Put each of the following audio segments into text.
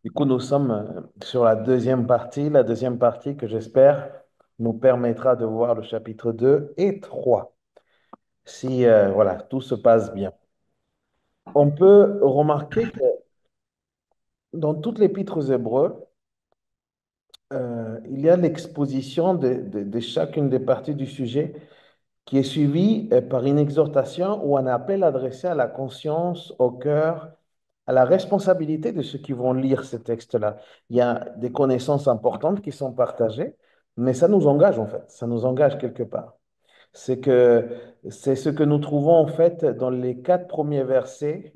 Du coup, nous sommes sur la deuxième partie que j'espère nous permettra de voir le chapitre 2 et 3, si voilà, tout se passe bien. On peut remarquer que dans toutes les l'épître aux Hébreux, il y a l'exposition de chacune des parties du sujet qui est suivie par une exhortation ou un appel adressé à la conscience, au cœur, à la responsabilité de ceux qui vont lire ces textes-là. Il y a des connaissances importantes qui sont partagées, mais ça nous engage en fait, ça nous engage quelque part. C'est que c'est ce que nous trouvons en fait dans les quatre premiers versets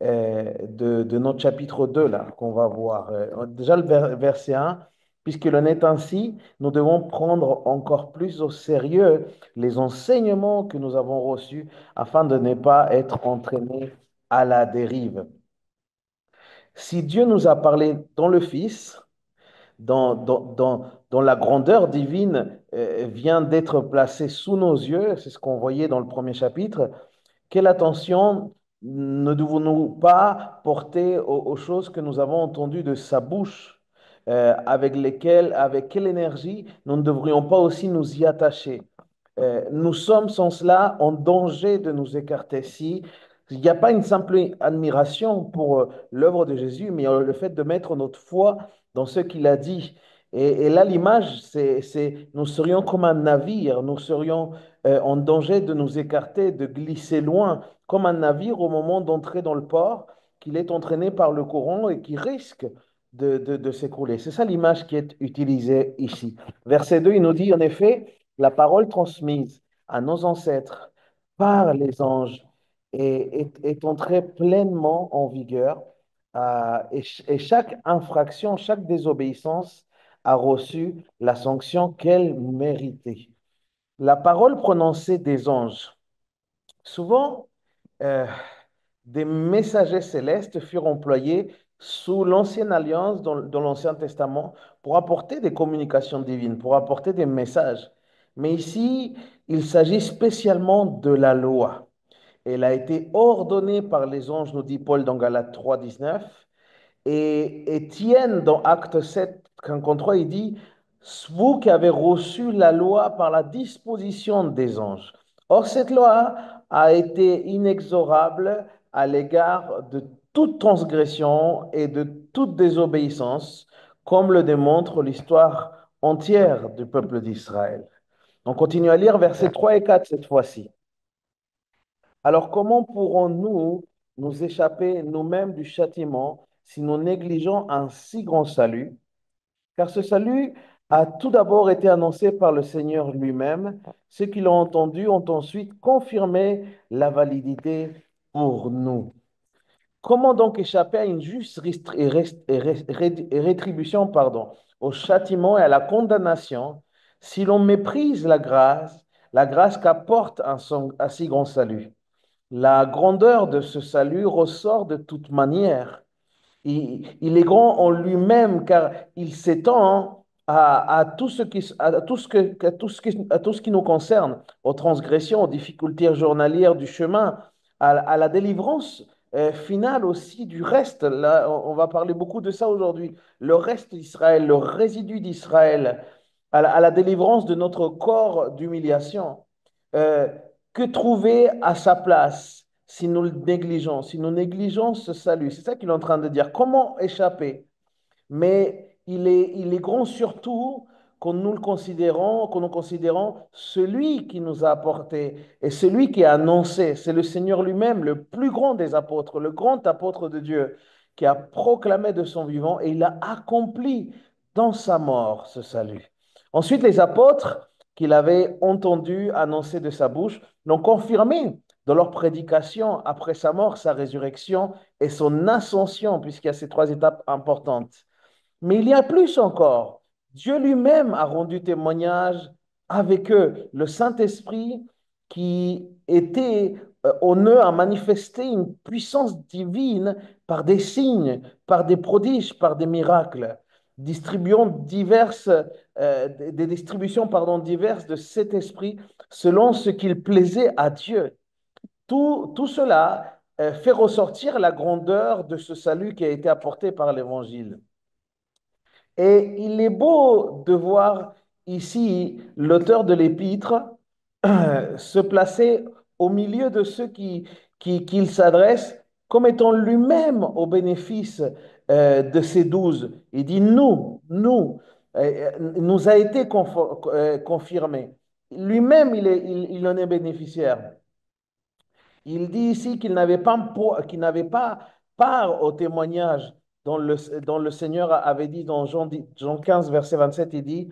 de notre chapitre 2 là, qu'on va voir. Déjà le verset 1, puisqu'il en est ainsi, nous devons prendre encore plus au sérieux les enseignements que nous avons reçus afin de ne pas être entraînés à la dérive. Si Dieu nous a parlé dans le Fils, dans la grandeur divine vient d'être placée sous nos yeux, c'est ce qu'on voyait dans le premier chapitre, quelle attention ne devons-nous pas porter aux choses que nous avons entendues de sa bouche, avec quelle énergie nous ne devrions pas aussi nous y attacher? Nous sommes sans cela en danger de nous écarter. Si il n'y a pas une simple admiration pour l'œuvre de Jésus, mais le fait de mettre notre foi dans ce qu'il a dit. Et là, l'image, nous serions comme un navire, nous serions en danger de nous écarter, de glisser loin, comme un navire au moment d'entrer dans le port, qu'il est entraîné par le courant et qui risque de s'écrouler. C'est ça l'image qui est utilisée ici. Verset 2, il nous dit en effet, la parole transmise à nos ancêtres par les anges est entrée pleinement en vigueur et chaque infraction, chaque désobéissance a reçu la sanction qu'elle méritait. La parole prononcée des anges. Souvent, euh, des messagers célestes furent employés sous l'Ancienne Alliance, dans l'Ancien Testament, pour apporter des communications divines, pour apporter des messages. Mais ici, il s'agit spécialement de la loi. Elle a été ordonnée par les anges, nous dit Paul dans Galates 3:19. Et Étienne, dans Acte 7, 53, il dit, vous qui avez reçu la loi par la disposition des anges. Or, cette loi a été inexorable à l'égard de toute transgression et de toute désobéissance, comme le démontre l'histoire entière du peuple d'Israël. On continue à lire versets 3 et 4 cette fois-ci. Alors, comment pourrons-nous nous échapper nous-mêmes du châtiment si nous négligeons un si grand salut? Car ce salut a tout d'abord été annoncé par le Seigneur lui-même. Ceux qui l'ont entendu ont ensuite confirmé la validité pour nous. Comment donc échapper à une juste rétribution, au châtiment et à la condamnation si l'on méprise la grâce qu'apporte un si grand salut? La grandeur de ce salut ressort de toute manière. Il est grand en lui-même car il s'étend à tout ce qui, à tout ce que, à tout ce qui nous concerne, aux transgressions, aux difficultés journalières du chemin, à la délivrance finale aussi du reste. Là, on va parler beaucoup de ça aujourd'hui. Le reste d'Israël, le résidu d'Israël, à la délivrance de notre corps d'humiliation. Euh, que trouver à sa place si nous le négligeons, si nous négligeons ce salut? C'est ça qu'il est en train de dire. Comment échapper? Mais il est grand surtout quand nous considérons celui qui nous a apporté et celui qui a annoncé. C'est le Seigneur lui-même, le plus grand des apôtres, le grand apôtre de Dieu, qui a proclamé de son vivant et il a accompli dans sa mort ce salut. Ensuite, les apôtres qu'il avait entendu annoncer de sa bouche l'ont confirmé dans leur prédication après sa mort, sa résurrection et son ascension, puisqu'il y a ces trois étapes importantes. Mais il y a plus encore. Dieu lui-même a rendu témoignage avec eux. Le Saint-Esprit qui était en eux a manifesté une puissance divine par des signes, par des prodiges, par des miracles, distribuant des distributions diverses de cet esprit selon ce qu'il plaisait à Dieu. Tout cela fait ressortir la grandeur de ce salut qui a été apporté par l'Évangile. Et il est beau de voir ici l'auteur de l'épître se placer au milieu de ceux qu'il s'adresse comme étant lui-même au bénéfice de ces 12. Il dit nous, nous a été confirmé. Lui-même, il en est bénéficiaire. Il dit ici qu'il n'avait pas part au témoignage dont le Seigneur avait dit dans Jean 15, verset 27, il dit,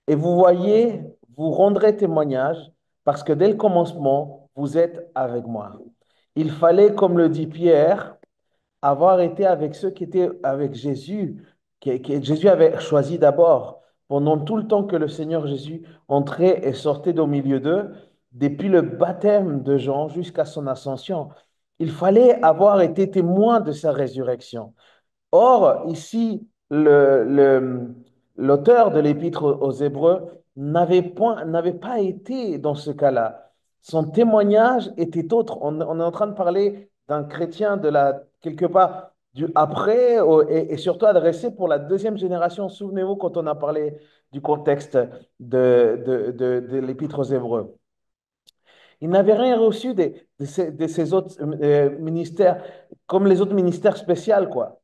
et vous voyez, vous rendrez témoignage parce que dès le commencement, vous êtes avec moi. Il fallait, comme le dit Pierre, avoir été avec ceux qui étaient avec Jésus, que Jésus avait choisi d'abord, pendant tout le temps que le Seigneur Jésus entrait et sortait au milieu d'eux, depuis le baptême de Jean jusqu'à son ascension. Il fallait avoir été témoin de sa résurrection. Or, ici, l'auteur de l'Épître aux Hébreux n'avait pas été dans ce cas-là. Son témoignage était autre. On est en train de parler d'un chrétien quelque part, du après et surtout adressé pour la deuxième génération. Souvenez-vous quand on a parlé du contexte de l'Épître aux Hébreux. Il n'avait rien reçu de ces autres ministères, comme les autres ministères spéciaux, quoi.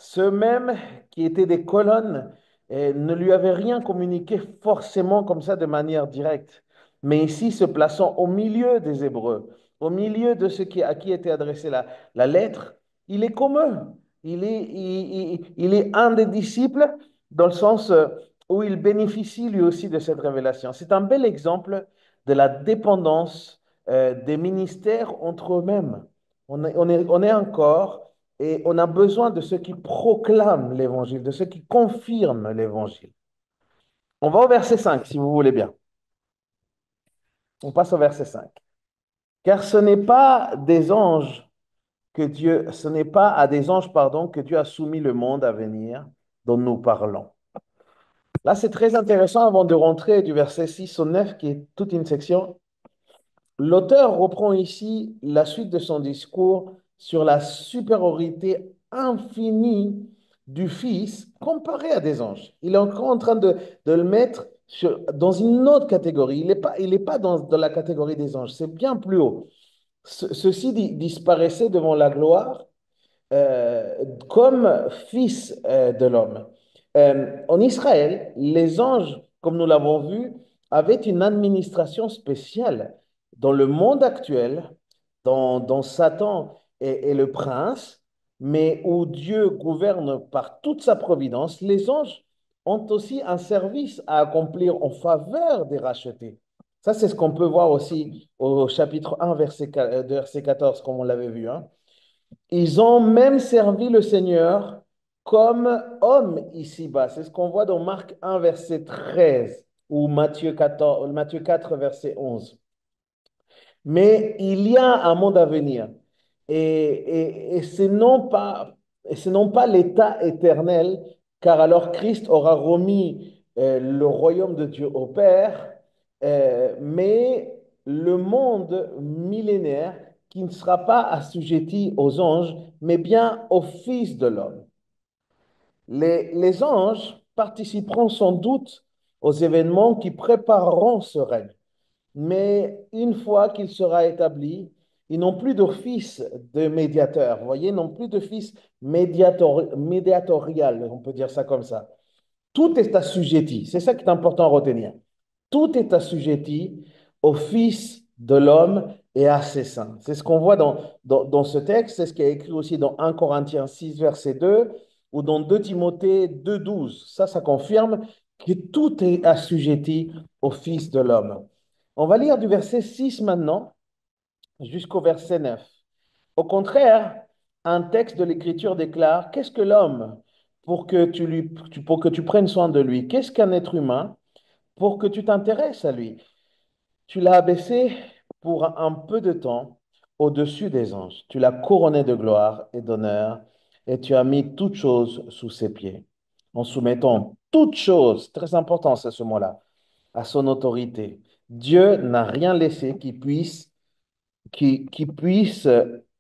Ceux mêmes qui étaient des colonnes ne lui avaient rien communiqué forcément comme ça de manière directe. Mais ici, se plaçant au milieu des Hébreux, au milieu de ceux à qui était adressée la lettre, il est comme eux. Il est un des disciples dans le sens où il bénéficie lui aussi de cette révélation. C'est un bel exemple de la dépendance des ministères entre eux-mêmes. On est un corps et on a besoin de ceux qui proclament l'évangile, de ceux qui confirment l'évangile. On va au verset 5, si vous voulez bien. On passe au verset 5. Car ce n'est pas des anges ce n'est pas à des anges, pardon, que Dieu a soumis le monde à venir dont nous parlons. Là, c'est très intéressant avant de rentrer du verset 6 au 9, qui est toute une section. L'auteur reprend ici la suite de son discours sur la supériorité infinie du Fils comparé à des anges. Il est encore en train de le mettre dans une autre catégorie. Il est pas dans la catégorie des anges, c'est bien plus haut. Ceux-ci disparaissaient devant la gloire comme fils de l'homme. En Israël, les anges, comme nous l'avons vu, avaient une administration spéciale. Dans le monde actuel, dans Satan est le prince, mais où Dieu gouverne par toute sa providence, les anges ont aussi un service à accomplir en faveur des rachetés. Ça, c'est ce qu'on peut voir aussi au chapitre 1, verset 14, comme on l'avait vu, hein. Ils ont même servi le Seigneur comme hommes ici-bas. C'est ce qu'on voit dans Marc 1, verset 13 ou Matthieu 4, verset 11. Mais il y a un monde à venir. Et ce non pas l'état éternel, car alors Christ aura remis le royaume de Dieu au Père, mais le monde millénaire qui ne sera pas assujetti aux anges, mais bien au Fils de l'homme. Les anges participeront sans doute aux événements qui prépareront ce règne. Mais une fois qu'il sera établi, ils n'ont plus d'office de médiateur. Vous voyez, ils n'ont plus d'office médiatorial, on peut dire ça comme ça. Tout est assujetti. C'est ça qui est important à retenir. Tout est assujetti au Fils de l'homme et à ses saints. C'est ce qu'on voit dans ce texte. C'est ce qui est écrit aussi dans 1 Corinthiens 6, verset 2 ou dans 2 Timothée 2, 12. Ça confirme que tout est assujetti au Fils de l'homme. On va lire du verset 6 maintenant jusqu'au verset 9. Au contraire, un texte de l'Écriture déclare, qu'est-ce que l'homme pour que tu prennes soin de lui? Qu'est-ce qu'un être humain pour que tu t'intéresses à lui? Tu l'as abaissé pour un peu de temps au-dessus des anges. Tu l'as couronné de gloire et d'honneur et tu as mis toutes choses sous ses pieds. En soumettant toutes choses, très important c'est ce mot-là, à son autorité. Dieu n'a rien laissé qui puisse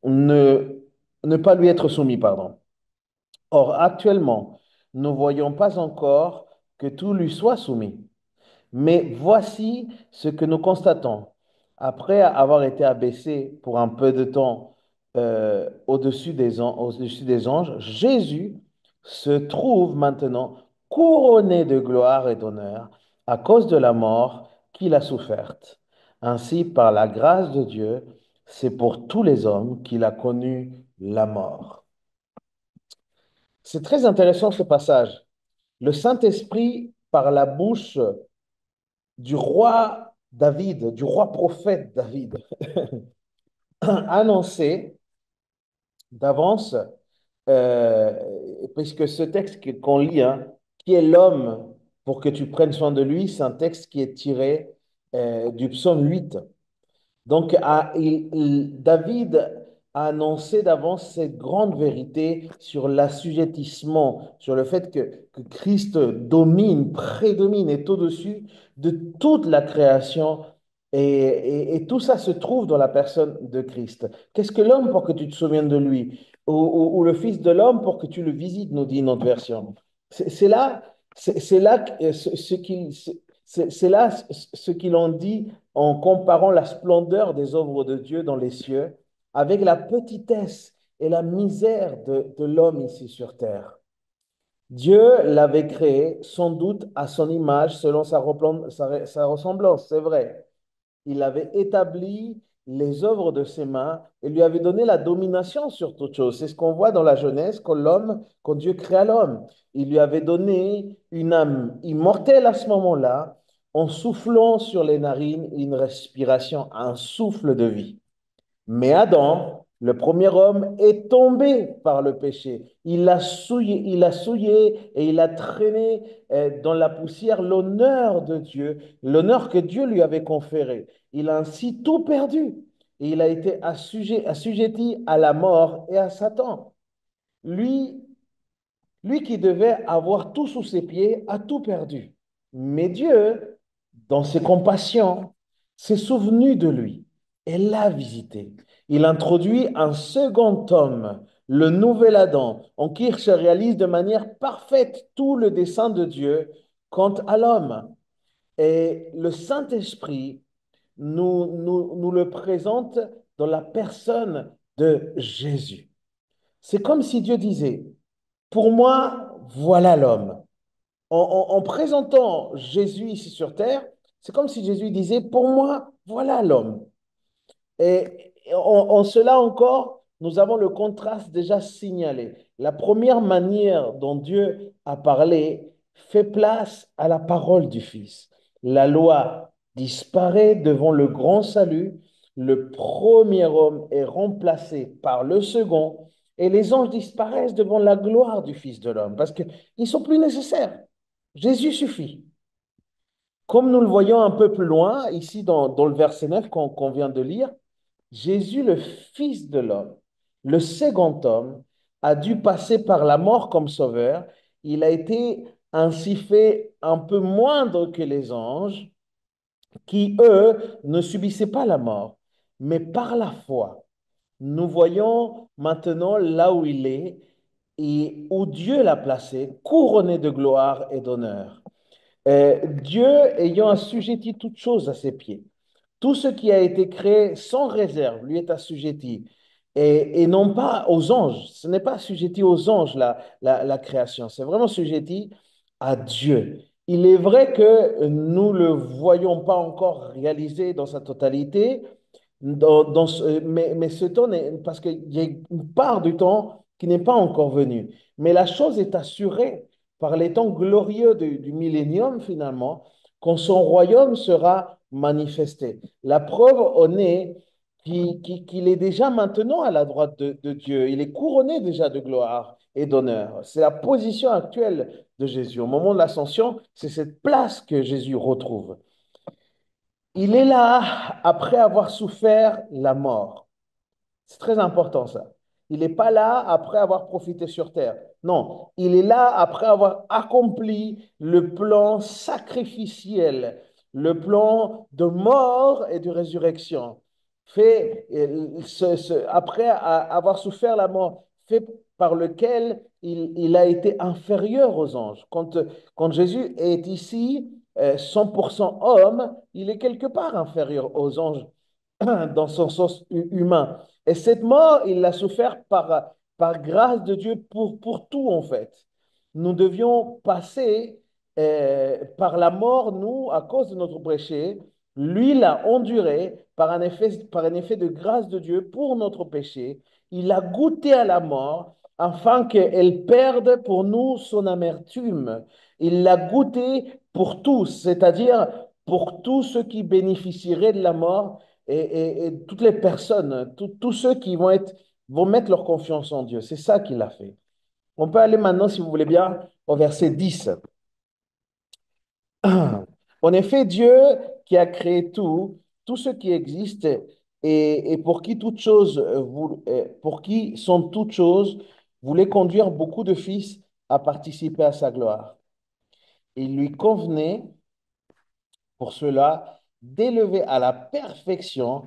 ne pas lui être soumis, pardon. Or, actuellement, nous ne voyons pas encore que tout lui soit soumis. Mais voici ce que nous constatons. Après avoir été abaissé pour un peu de temps au-dessus des anges, Jésus se trouve maintenant couronné de gloire et d'honneur à cause de la mort qu'il a soufferte. Ainsi, par la grâce de Dieu, c'est pour tous les hommes qu'il a connu la mort. C'est très intéressant ce passage. Le Saint-Esprit, par la bouche du roi David, du roi prophète David, annoncé d'avance, euh, puisque ce texte qu'on lit, hein, qui est l'homme pour que tu prennes soin de lui, c'est un texte qui est tiré du psaume 8. Donc, David a annoncé d'avance cette grande vérité sur l'assujettissement, sur le fait que Christ domine, prédomine, est au-dessus de toute la création. Et tout ça se trouve dans la personne de Christ. Qu'est-ce que l'homme pour que tu te souviennes de lui? Ou le Fils de l'homme pour que tu le visites, nous dit notre version. C'est là, c'est là c'est là ce qu'il en dit en comparant la splendeur des œuvres de Dieu dans les cieux avec la petitesse et la misère de l'homme ici sur terre. Dieu l'avait créé sans doute à son image, selon sa ressemblance, c'est vrai. Il avait établi les œuvres de ses mains et lui avait donné la domination sur toute chose. C'est ce qu'on voit dans la Genèse quand Dieu créa l'homme. Il lui avait donné une âme immortelle à ce moment-là, en soufflant sur les narines une respiration, un souffle de vie. Mais Adam, le premier homme, est tombé par le péché. Il a souillé et il a traîné dans la poussière l'honneur de Dieu, l'honneur que Dieu lui avait conféré. Il a ainsi tout perdu et il a été assujetti à la mort et à Satan. Lui, lui qui devait avoir tout sous ses pieds a tout perdu. Mais Dieu, dans ses compassions, s'est souvenu de lui et l'a visité. Il introduit un second homme, le nouvel Adam, en qui se réalise de manière parfaite tout le dessein de Dieu quant à l'homme. Et le Saint-Esprit nous le présente dans la personne de Jésus. C'est comme si Dieu disait, pour moi, voilà l'homme. En présentant Jésus ici sur terre, c'est comme si Jésus disait, pour moi, voilà l'homme. Et en cela encore, nous avons le contraste déjà signalé. La première manière dont Dieu a parlé fait place à la parole du Fils. La loi disparaît devant le grand salut. Le premier homme est remplacé par le second et les anges disparaissent devant la gloire du Fils de l'homme parce qu'ils ne sont plus nécessaires. Jésus suffit. Comme nous le voyons un peu plus loin, ici dans le verset 9 qu'on vient de lire, Jésus, le Fils de l'homme, le second homme, a dû passer par la mort comme sauveur. Il a été ainsi fait un peu moindre que les anges, qui, eux, ne subissaient pas la mort. Mais par la foi, nous voyons maintenant là où il est et où Dieu l'a placé, couronné de gloire et d'honneur. Dieu ayant assujetti toutes choses à ses pieds. Tout ce qui a été créé sans réserve lui est assujetti. Et non pas aux anges. Ce n'est pas assujetti aux anges, la création. C'est vraiment assujetti à Dieu. Il est vrai que nous ne le voyons pas encore réalisé dans sa totalité, mais ce temps, parce qu'il y a une part du temps qui n'est pas encore venue. Mais la chose est assurée par les temps glorieux du millénium, finalement, quand son royaume sera manifesté. La preuve en est qu'il est déjà maintenant à la droite de Dieu. Il est couronné déjà de gloire et d'honneur. C'est la position actuelle de Jésus. Au moment de l'ascension, c'est cette place que Jésus retrouve. Il est là après avoir souffert la mort. C'est très important ça. Il n'est pas là après avoir profité sur terre. Non, il est là après avoir accompli le plan sacrificiel, le plan de mort et de résurrection. Après avoir souffert la mort, fait par lequel il a été inférieur aux anges. Quand Jésus est ici, 100% homme, il est quelque part inférieur aux anges dans son sens humain. Et cette mort, il l'a souffert par grâce de Dieu pour tout, en fait. Nous devions passer par la mort, nous, à cause de notre péché. Lui l'a enduré par un effet de grâce de Dieu pour notre péché. Il a goûté à la mort afin qu'elle perde pour nous son amertume. Il l'a goûté pour tous, c'est-à-dire pour tous ceux qui bénéficieraient de la mort et toutes les personnes, tous ceux qui vont mettre leur confiance en Dieu. C'est ça qu'il a fait. On peut aller maintenant, si vous voulez bien, au verset 10. En effet, Dieu qui a créé tout ce qui existe et pour qui toutes choses, pour qui sont toutes choses, voulait conduire beaucoup de fils à participer à sa gloire. Il lui convenait pour cela d'élever à la perfection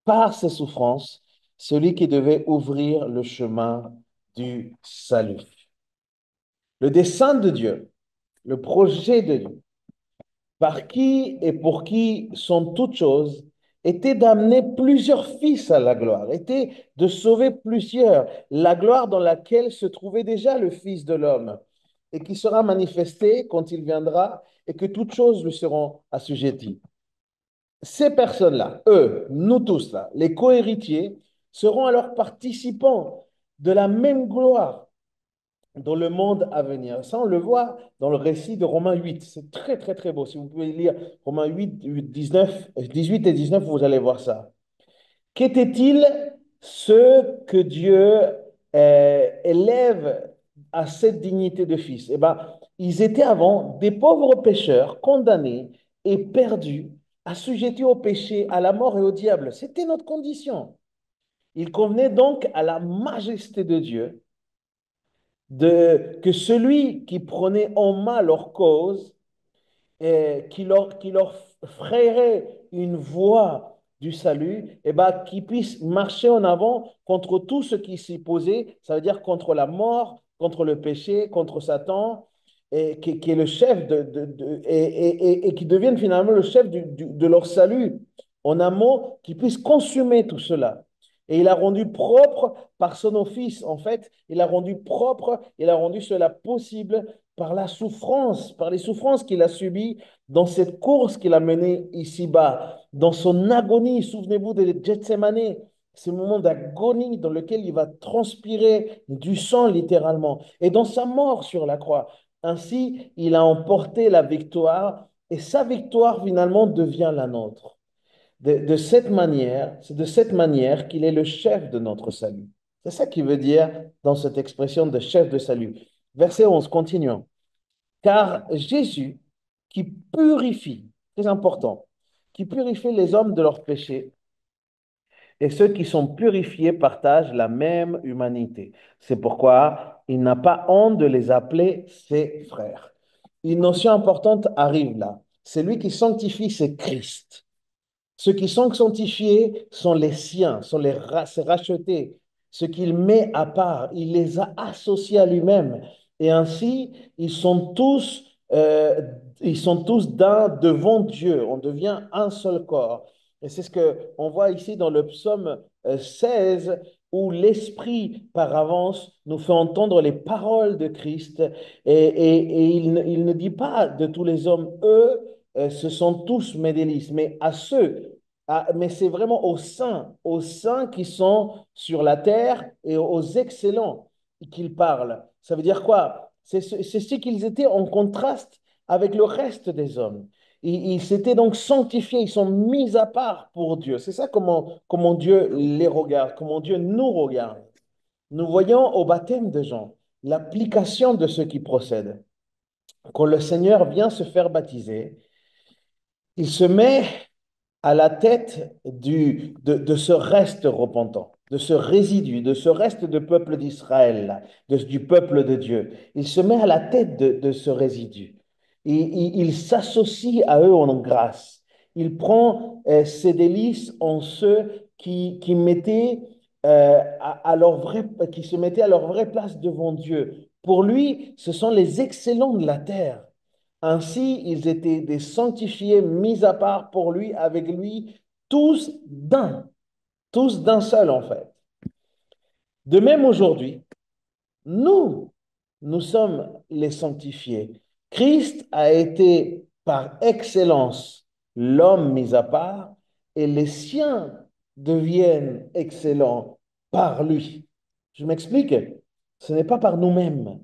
par ses souffrances celui qui devait ouvrir le chemin du salut. Le dessein de Dieu, le projet de Dieu, par qui et pour qui sont toutes choses, était d'amener plusieurs fils à la gloire, était de sauver plusieurs, la gloire dans laquelle se trouvait déjà le Fils de l'homme, et qui sera manifesté quand il viendra, et que toutes choses lui seront assujetties. Ces personnes-là, eux, nous tous là, les co-héritiers, seront alors participants de la même gloire dans le monde à venir. Ça, on le voit dans le récit de Romains 8. C'est très, très, très beau. Si vous pouvez lire Romains 18 et 19, vous allez voir ça. Qu'était-il ceux que Dieu élève à cette dignité de fils? Eh bien, ils étaient avant des pauvres pécheurs condamnés et perdus, assujettis au péché, à la mort et au diable. C'était notre condition. Il convenait donc à la majesté de Dieu que celui qui prenait en main leur cause qui leur frayerait une voie du salut, et ben, qui puisse marcher en avant contre tout ce qui s'y posait, ça veut dire contre la mort, contre le péché, contre Satan, et qui est le chef et qui devienne finalement le chef de leur salut. En un mot, qui puisse consumer tout cela. Et il a rendu propre par son office, en fait, il a rendu propre, il a rendu cela possible par la souffrance, par les souffrances qu'il a subies dans cette course qu'il a menée ici-bas, dans son agonie. Souvenez-vous de Gethsemane, ce moment d'agonie dans lequel il va transpirer du sang littéralement, et dans sa mort sur la croix. Ainsi, il a emporté la victoire, et sa victoire finalement devient la nôtre. De cette manière, c'est de cette manière qu'il est le chef de notre salut. C'est ça qu'il veut dire dans cette expression de chef de salut. Verset 11, continuons. Car Jésus, qui purifie, très important, qui purifie les hommes de leurs péchés, et ceux qui sont purifiés partagent la même humanité. C'est pourquoi il n'a pas honte de les appeler ses frères. Une notion importante arrive là. Celui qui sanctifie, c'est Christ. Ceux qui sont sanctifiés sont les siens, sont c'est rachetés. Ce qu'il met à part, il les a associés à lui-même. Et ainsi, ils sont tous d'un devant Dieu. On devient un seul corps. Et c'est ce qu'on voit ici dans le psaume 16, où l'Esprit, par avance, nous fait entendre les paroles de Christ. Et il ne dit pas de tous les hommes, eux, ce sont tous mes délices, mais à ceux, mais c'est vraiment aux saints qui sont sur la terre et aux excellents qu'il parle. Ça veut dire quoi? C'est ce qu'ils étaient en contraste avec le reste des hommes. Ils s'étaient donc sanctifiés, ils sont mis à part pour Dieu. C'est ça comment Dieu les regarde, comment Dieu nous regarde. Nous voyons au baptême de Jean l'application de ce qui procède. Quand le Seigneur vient se faire baptiser, il se met à la tête de ce reste repentant, de ce résidu, de ce reste de peuple d'Israël, du peuple de Dieu. Il se met à la tête de ce résidu. Il s'associe à eux en grâce. Il prend ses délices en ceux qui mettaient qui se mettaient à leur vraie place devant Dieu. Pour lui, ce sont les excellents de la terre. Ainsi, ils étaient des sanctifiés mis à part pour lui, avec lui, tous d'un seul en fait. De même aujourd'hui, nous, nous sommes les sanctifiés. Christ a été par excellence l'homme mis à part et les siens deviennent excellents par lui. Je m'explique. Ce n'est pas par nous-mêmes.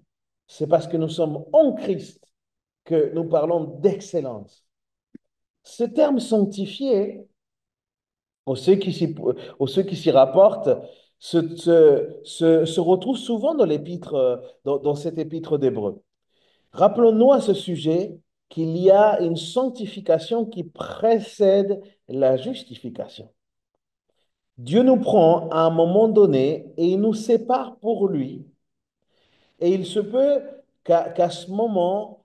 C'est parce que nous sommes en Christ que nous parlons d'excellence. Ce terme sanctifié, aux ceux qui s'y, aux ceux qui s'y rapportent, se retrouve souvent dans l'épître, dans cette épître d'Hébreu. Rappelons-nous à ce sujet qu'il y a une sanctification qui précède la justification. Dieu nous prend à un moment donné et il nous sépare pour lui. Et il se peut qu'à ce moment,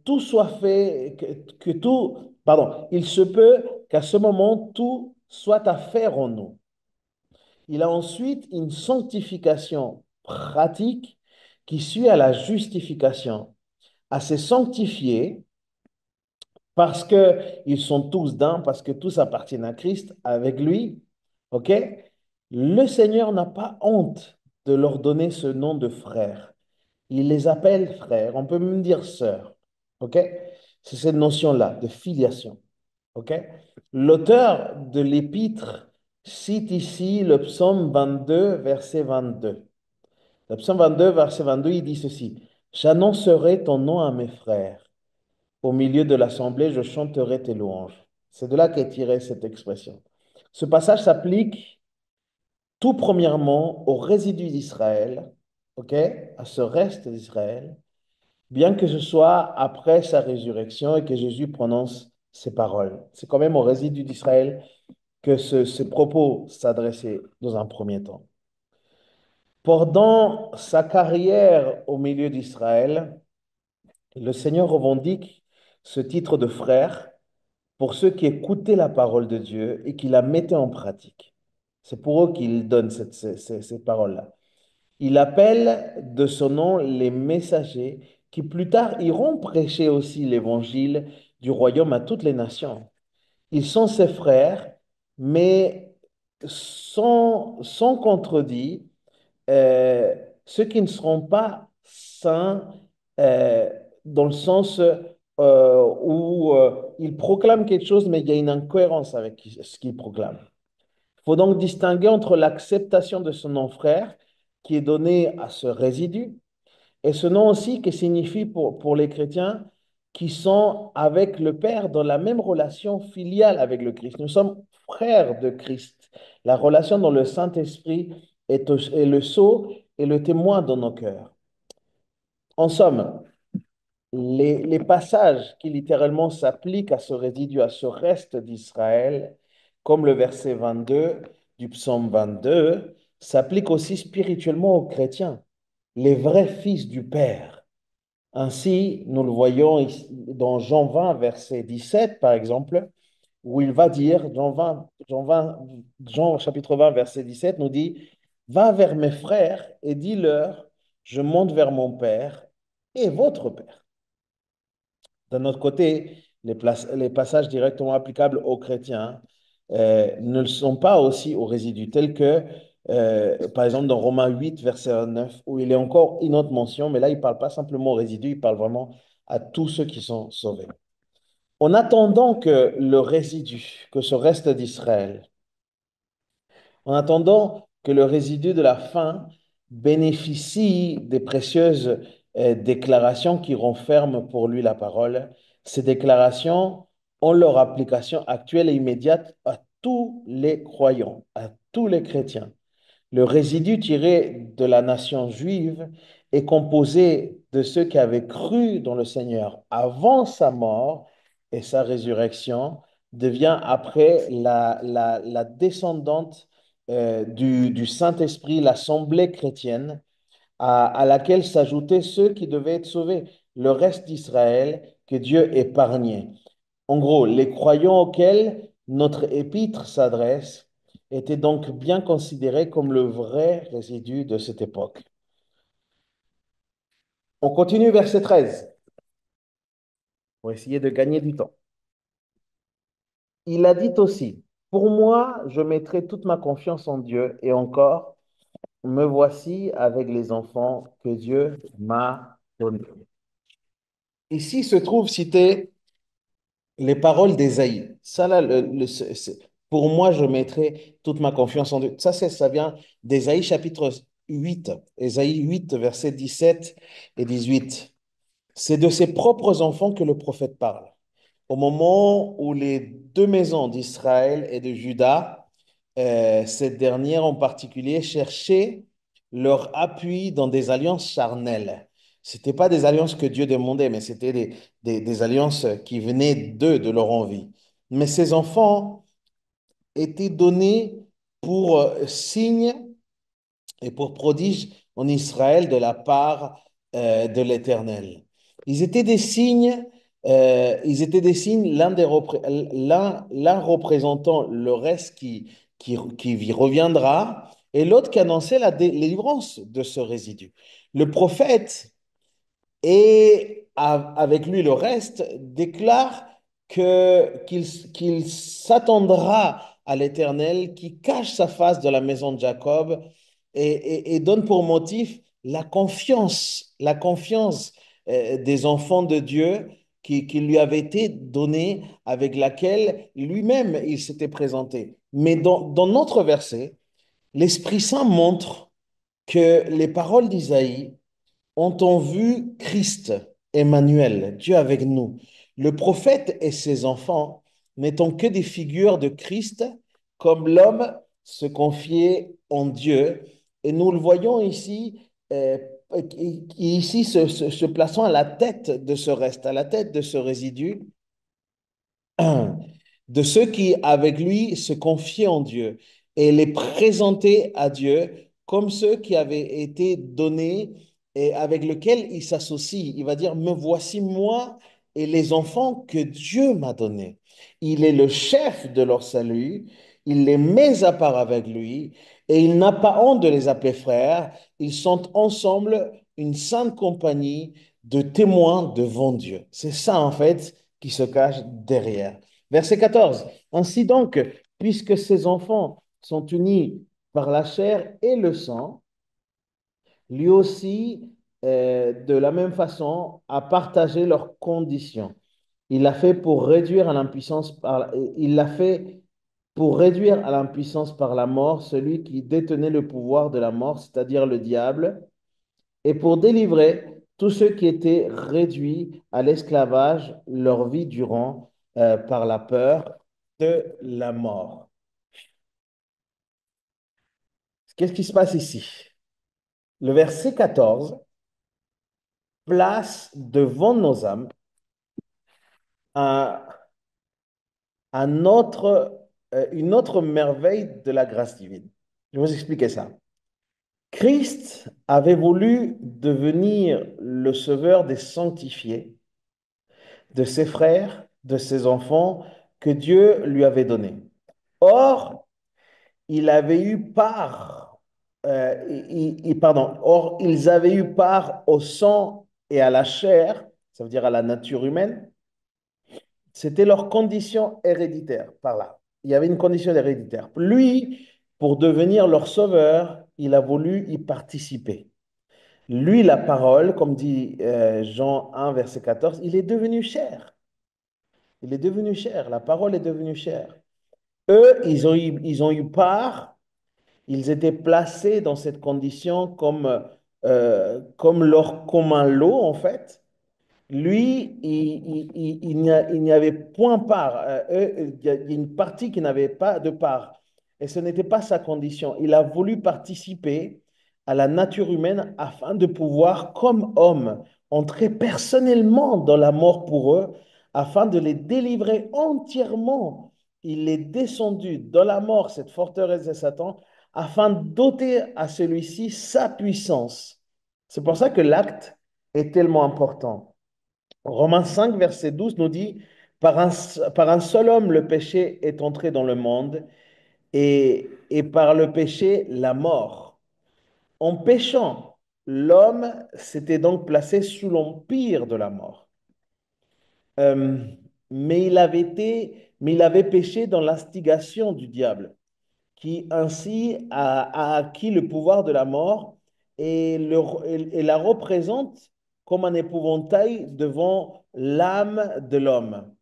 tout soit fait, que tout, pardon, il se peut qu'à ce moment, tout soit à faire en nous. Il a ensuite une sanctification pratique qui suit à la justification, à se sanctifier parce qu'ils sont tous d'un, parce que tous appartiennent à Christ avec lui. OK? Le Seigneur n'a pas honte de leur donner ce nom de frère. Il les appelle frères, on peut même dire sœurs. OK? C'est cette notion-là de filiation. OK? L'auteur de l'épître cite ici le psaume 22, verset 22. Le psaume 22, verset 22, il dit ceci: J'annoncerai ton nom à mes frères. Au milieu de l'assemblée, je chanterai tes louanges. C'est de là qu'est tirée cette expression. Ce passage s'applique tout premièrement au résidu d'Israël, ok, à ce reste d'Israël, bien que ce soit après sa résurrection et que Jésus prononce ces paroles. C'est quand même au résidu d'Israël que ce propos s'adressait dans un premier temps. Pendant sa carrière au milieu d'Israël, le Seigneur revendique ce titre de frère pour ceux qui écoutaient la parole de Dieu et qui la mettaient en pratique. C'est pour eux qu'il donne ces paroles-là. Il appelle de son nom les messagers qui plus tard iront prêcher aussi l'évangile du royaume à toutes les nations. Ils sont ses frères, mais sans contredit, euh, ceux qui ne seront pas saints euh, dans le sens où ils proclament quelque chose, mais il y a une incohérence avec ce qu'ils proclament. Il faut donc distinguer entre l'acceptation de son nom frère, qui est donné à ce résidu, et ce nom aussi qui signifie pour les chrétiens qui sont avec le Père dans la même relation filiale avec le Christ. Nous sommes frères de Christ. La relation dans le Saint-Esprit est le sceau et le témoin dans nos cœurs. En somme, les passages qui littéralement s'appliquent à ce résidu, à ce reste d'Israël, comme le verset 22 du psaume 22, s'appliquent aussi spirituellement aux chrétiens, les vrais fils du Père. Ainsi, nous le voyons dans Jean 20, verset 17, par exemple, où il va dire, Jean chapitre 20, verset 17, nous dit, Va vers mes frères et dis-leur, je monte vers mon Père et votre Père. D'un autre côté, les passages directement applicables aux chrétiens ne le sont pas aussi aux résidus, tels que, par exemple, dans Romains 8, verset 9, où il est encore une autre mention, mais là, il ne parle pas simplement aux résidus, il parle vraiment à tous ceux qui sont sauvés. En attendant que le résidu, que ce reste d'Israël, en attendant que le résidu de la fin bénéficie des précieuses déclarations qui renferment pour lui la parole, ces déclarations ont leur application actuelle et immédiate à tous les croyants, à tous les chrétiens. Le résidu tiré de la nation juive est composé de ceux qui avaient cru dans le Seigneur avant sa mort et sa résurrection, devient après la descendante du Saint-Esprit, l'assemblée chrétienne, à laquelle s'ajoutaient ceux qui devaient être sauvés, le reste d'Israël que Dieu épargnait. En gros, les croyants auxquels notre épître s'adresse était donc bien considéré comme le vrai résidu de cette époque. On continue verset 13 pour essayer de gagner du temps. Il a dit aussi, pour moi, je mettrai toute ma confiance en Dieu et encore, me voici avec les enfants que Dieu m'a donnés. Ici se trouvent citées les paroles d'Ésaïe. Ça, là, pour moi, je mettrai toute ma confiance en Dieu. Ça vient d'Ésaïe chapitre 8, Ésaïe 8, versets 17 et 18. C'est de ses propres enfants que le prophète parle. Au moment où les deux maisons d'Israël et de Juda, cette dernière en particulier, cherchaient leur appui dans des alliances charnelles. Ce n'étaient pas des alliances que Dieu demandait, mais c'était des alliances qui venaient d'eux, de leur envie. Mais ces enfants étaient donnés pour signe et pour prodige en Israël de la part de l'Éternel. Ils étaient des signes, l'un représentant le reste qui reviendra, et l'autre qui annonçait la délivrance de ce résidu. Le prophète et avec lui le reste, déclare qu'il s'attendra à l'Éternel qui cache sa face de la maison de Jacob et donne pour motif la confiance des enfants de Dieu qui lui avait été donnée, avec laquelle lui-même il s'était présenté. Mais dans notre verset, l'Esprit Saint montre que les paroles d'Isaïe ont-on vu Christ, Emmanuel, Dieu avec nous? Le prophète et ses enfants n'étant que des figures de Christ, comme l'homme se confiait en Dieu. Et nous le voyons ici, ici se plaçant à la tête de ce reste, à la tête de ce résidu, de ceux qui, avec lui, se confiaient en Dieu et les présentaient à Dieu comme ceux qui avaient été donnés et avec lesquels il s'associe. Il va dire, me voici moi et les enfants que Dieu m'a donnés. Il est le chef de leur salut, il les met à part avec lui et il n'a pas honte de les appeler frères. Ils sont ensemble une sainte compagnie de témoins devant Dieu. C'est ça, en fait, qui se cache derrière. Verset 14. Ainsi donc, puisque ces enfants sont unis par la chair et le sang, lui aussi, de la même façon, a partagé leurs conditions. Il l'a fait pour réduire à l'impuissance il l'a fait pour réduire à l'impuissance par la mort celui qui détenait le pouvoir de la mort, c'est-à-dire le diable, et pour délivrer tous ceux qui étaient réduits à l'esclavage leur vie durant par la peur de la mort. Qu'est-ce qui se passe ici? Le verset 14 place devant nos âmes un, une autre merveille de la grâce divine. Je vais vous expliquer ça. Christ avait voulu devenir le sauveur des sanctifiés, de ses frères, de ses enfants que Dieu lui avait donnés. Or, il avait eu part, or, ils avaient eu part au sang et à la chair, ça veut dire à la nature humaine. C'était leur condition héréditaire par là. Il y avait une condition héréditaire. Lui, pour devenir leur sauveur, il a voulu y participer. Lui, la parole, comme dit Jean 1, verset 14, il est devenu chair. Il est devenu chair. La parole est devenue chair. Eux, ils ont eu part. Ils étaient placés dans cette condition comme leur commun lot, en fait. Lui, il n'y avait point part. Il y a une partie qui n'avait pas de part. Et ce n'était pas sa condition. Il a voulu participer à la nature humaine afin de pouvoir, comme homme, entrer personnellement dans la mort pour eux, afin de les délivrer entièrement. Il est descendu dans la mort, cette forteresse de Satan, afin d'ôter à celui-ci sa puissance. C'est pour ça que l'acte est tellement important. Romains 5, verset 12 nous dit, par un seul homme, le péché est entré dans le monde, et par le péché, la mort. En péchant, l'homme s'était donc placé sous l'empire de la mort. Euh, mais il avait péché dans l'instigation du diable, qui ainsi a acquis le pouvoir de la mort et la représente comme un épouvantail devant l'âme de l'homme.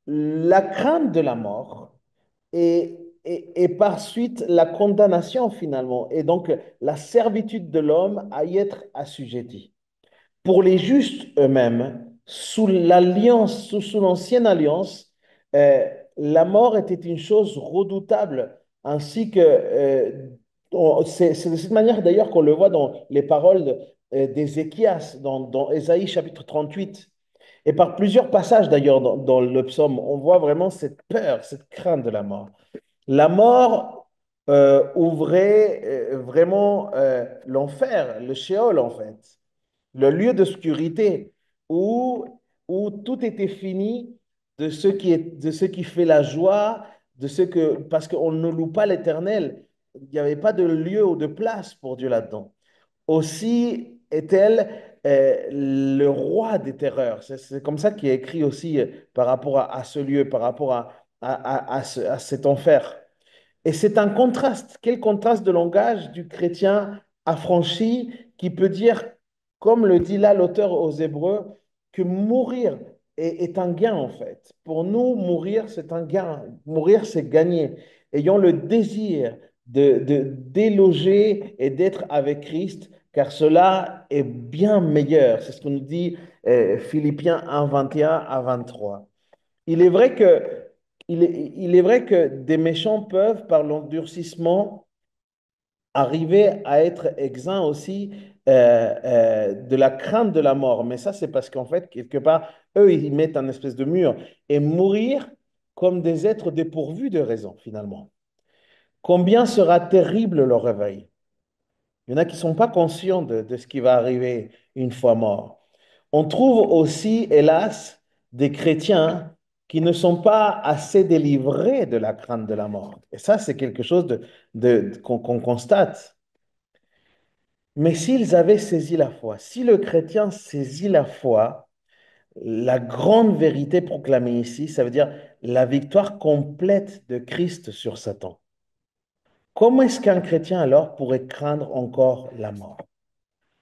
La crainte de la mort et par suite la condamnation finalement, et donc la servitude de l'homme à y être assujetti. Pour les justes eux-mêmes, sous l'alliance, sous l'ancienne alliance, euh, la mort était une chose redoutable, ainsi que c'est de cette manière d'ailleurs qu'on le voit dans les paroles d'Ézéchias, dans Ésaïe chapitre 38. Et par plusieurs passages d'ailleurs dans le psaume, on voit vraiment cette peur, cette crainte de la mort. La mort ouvrait vraiment l'enfer, le Sheol en fait, le lieu d'obscurité où, où tout était fini de ce qui fait la joie, parce qu'on ne loue pas l'Éternel. Il n'y avait pas de lieu ou de place pour Dieu là-dedans. Aussi est-elle le roi des terreurs. C'est comme ça qu'il est écrit aussi par rapport à ce lieu, par rapport à cet enfer. Et c'est un contraste. Quel contraste de langage du chrétien affranchi qui peut dire, comme le dit là l'auteur aux Hébreux, que mourir est un gain en fait. Pour nous, mourir, c'est un gain. Mourir, c'est gagner. Ayant le désir de déloger et d'être avec Christ, car cela est bien meilleur. C'est ce que nous dit Philippiens 1, 21 à 23. Il est vrai que, il est vrai que des méchants peuvent, par l'endurcissement, arriver à être exempts aussi de la crainte de la mort. Mais ça, c'est parce qu'en fait, quelque part, eux, ils mettent un espèce de mur et mourir comme des êtres dépourvus de raison, finalement. Combien sera terrible leur réveil? Il y en a qui ne sont pas conscients de ce qui va arriver une fois mort. On trouve aussi, hélas, des chrétiens qui ne sont pas assez délivrés de la crainte de la mort. Et ça, c'est quelque chose qu'on constate. Mais s'ils avaient saisi la foi, si le chrétien saisit la foi, la grande vérité proclamée ici, ça veut dire la victoire complète de Christ sur Satan. Comment est-ce qu'un chrétien alors pourrait craindre encore la mort?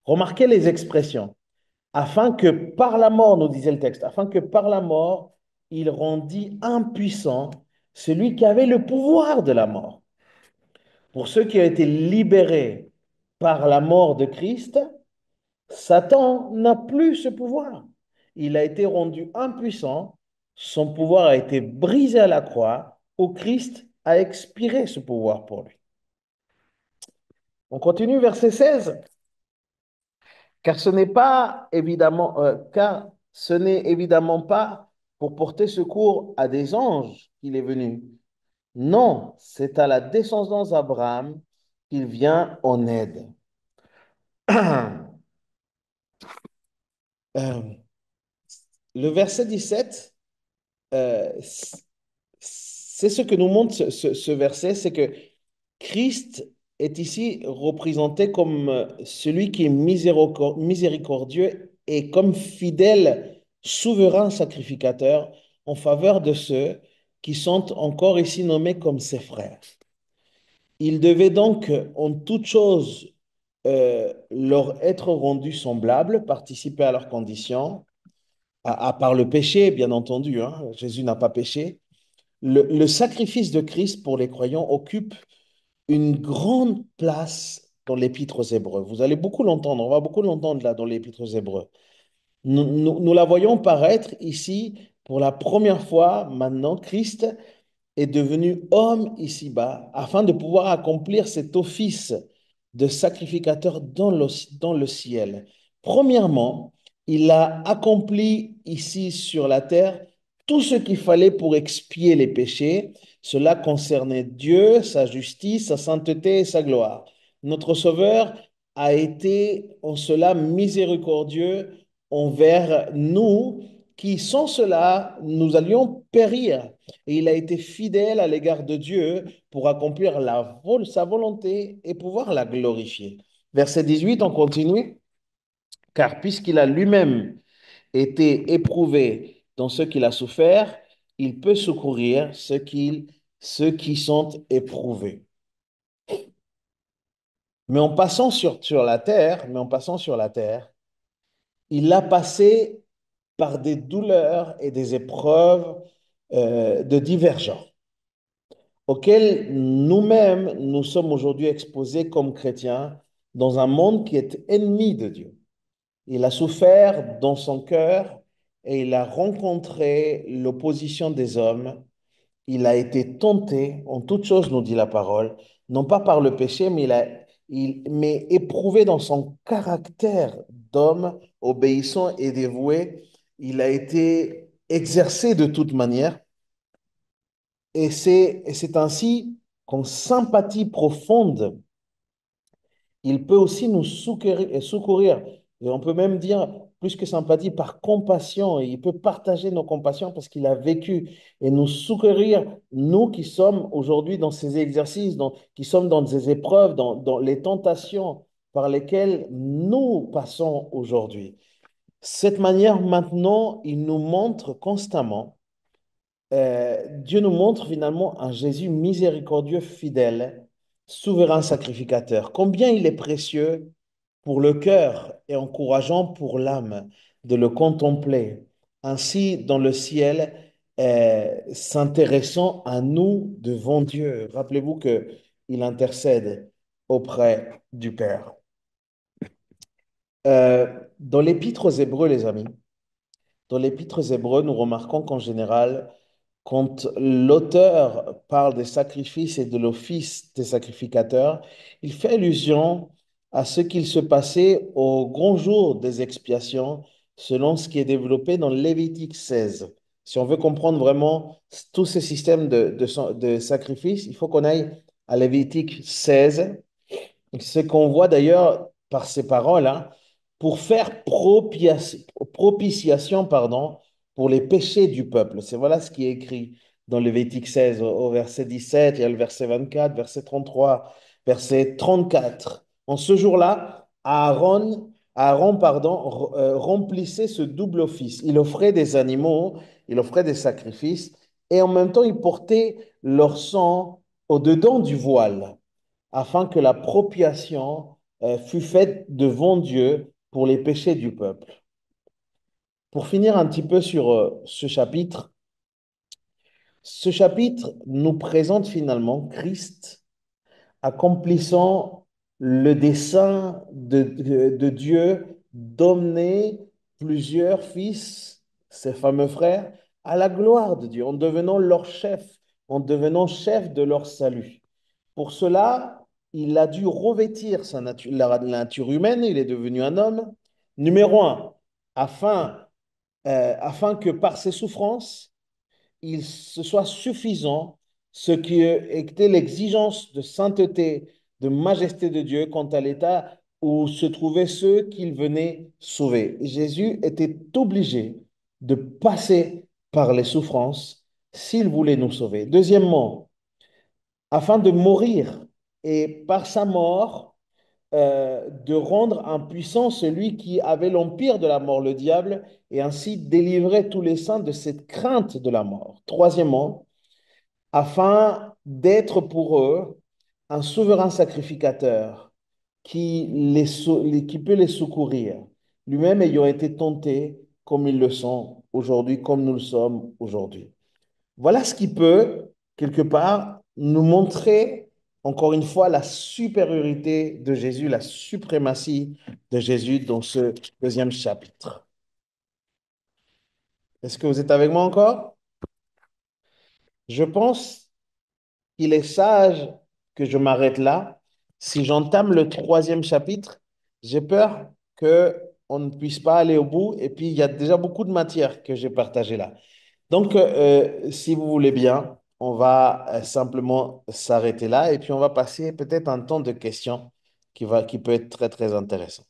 Remarquez les expressions. Afin que par la mort, nous disait le texte, afin que par la mort, il rendit impuissant celui qui avait le pouvoir de la mort. Pour ceux qui ont été libérés par la mort de Christ, Satan n'a plus ce pouvoir. Il a été rendu impuissant, son pouvoir a été brisé à la croix, où Christ a expiré ce pouvoir pour lui. On continue, verset 16. Car ce n'est évidemment pas pour porter secours à des anges qu'il est venu. Non, c'est à la descendance d'Abraham qu'il vient en aide. Euh, le verset 17, euh, c'est ce que nous montre ce verset, c'est que Christ est ici représenté comme celui qui est miséricordieux et comme fidèle, souverain sacrificateur en faveur de ceux qui sont encore ici nommés comme ses frères. Il devait donc en toute chose leur être rendu semblable, participer à leurs conditions, à part le péché, bien entendu, hein, Jésus n'a pas péché. Le sacrifice de Christ pour les croyants occupe une grande place dans l'Épître aux Hébreux. Vous allez beaucoup l'entendre, on va beaucoup l'entendre là dans l'Épître aux Hébreux. Nous la voyons paraître ici pour la première fois maintenant. Christ est devenu homme ici-bas afin de pouvoir accomplir cet office de sacrificateur dans le ciel. Premièrement, il a accompli ici sur la terre tout ce qu'il fallait pour expier les péchés. Cela concernait Dieu, sa justice, sa sainteté et sa gloire. Notre Sauveur a été en cela miséricordieux envers nous qui sans cela, nous allions périr. Et il a été fidèle à l'égard de Dieu pour accomplir sa volonté et pouvoir la glorifier. Verset 18, on continue. Car puisqu'il a lui-même été éprouvé dans ce qu'il a souffert, il peut secourir ceux qui sont éprouvés. Mais en passant sur la terre, il a passé par des douleurs et des épreuves de divers genres, auxquelles nous-mêmes nous sommes aujourd'hui exposés comme chrétiens dans un monde qui est ennemi de Dieu. Il a souffert dans son cœur et il a rencontré l'opposition des hommes. Il a été tenté en toutes choses, nous dit la parole, non pas par le péché, mais éprouvé dans son caractère d'homme obéissant et dévoué. Il a été exercé de toute manière. Et c'est ainsi qu'en sympathie profonde, il peut aussi nous secourir. Et on peut même dire, plus que sympathie, par compassion. Et il peut partager nos compassions parce qu'il a vécu et nous secourir, nous qui sommes aujourd'hui dans ces exercices, qui sommes dans ces épreuves, dans les tentations par lesquelles nous passons aujourd'hui. Cette manière, maintenant, il nous montre constamment Dieu nous montre finalement un Jésus miséricordieux, fidèle, souverain sacrificateur. Combien il est précieux pour le cœur et encourageant pour l'âme de le contempler, ainsi dans le ciel, s'intéressant à nous devant Dieu. Rappelez-vous que il intercède auprès du Père. Dans l'Épître aux Hébreux, les amis, dans l'Épître aux Hébreux, nous remarquons qu'en général, quand l'auteur parle des sacrifices et de l'office des sacrificateurs, il fait allusion à ce qu'il se passait au grand jour des expiations, selon ce qui est développé dans Lévitique 16. Si on veut comprendre vraiment tous ces systèmes de sacrifices, il faut qu'on aille à Lévitique 16. Ce qu'on voit d'ailleurs par ces paroles, hein, pour faire propitiation, pardon, pour les péchés du peuple. C'est voilà ce qui est écrit dans Lévitique 16 au verset 17, il y a le verset 24, verset 33, verset 34. En ce jour-là, Aaron, pardon, remplissait ce double office. Il offrait des animaux, il offrait des sacrifices, et en même temps, il portait leur sang au-dedans du voile afin que la propiation fût faite devant Dieu pour les péchés du peuple. Pour finir un petit peu sur ce chapitre nous présente finalement Christ accomplissant le dessein de Dieu d'emmener plusieurs fils, ses fameux frères, à la gloire de Dieu, en devenant leur chef, en devenant chef de leur salut. Pour cela, il a dû revêtir la nature humaine, il est devenu un homme. Numéro un, afin que par ses souffrances, il se soit suffisant, ce qui était l'exigence de sainteté, de majesté de Dieu quant à l'état où se trouvaient ceux qu'il venait sauver. Jésus était obligé de passer par les souffrances s'il voulait nous sauver. Deuxièmement, afin de mourir et par sa mort, de rendre impuissant celui qui avait l'empire de la mort, le diable, et ainsi délivrer tous les saints de cette crainte de la mort. Troisièmement, afin d'être pour eux un souverain sacrificateur qui peut les secourir, lui-même ayant été tenté comme ils le sont aujourd'hui, comme nous le sommes aujourd'hui. Voilà ce qui peut, quelque part, nous montrer, encore une fois, la supériorité de Jésus, la suprématie de Jésus dans ce deuxième chapitre. Est-ce que vous êtes avec moi encore? Je pense qu'il est sage que je m'arrête là. Si j'entame le troisième chapitre, j'ai peur que on ne puisse pas aller au bout. Et puis, il y a déjà beaucoup de matière que j'ai partagée là. Donc, si vous voulez bien, on va simplement s'arrêter là et puis on va passer peut-être un temps de questions qui peut être très, très intéressant.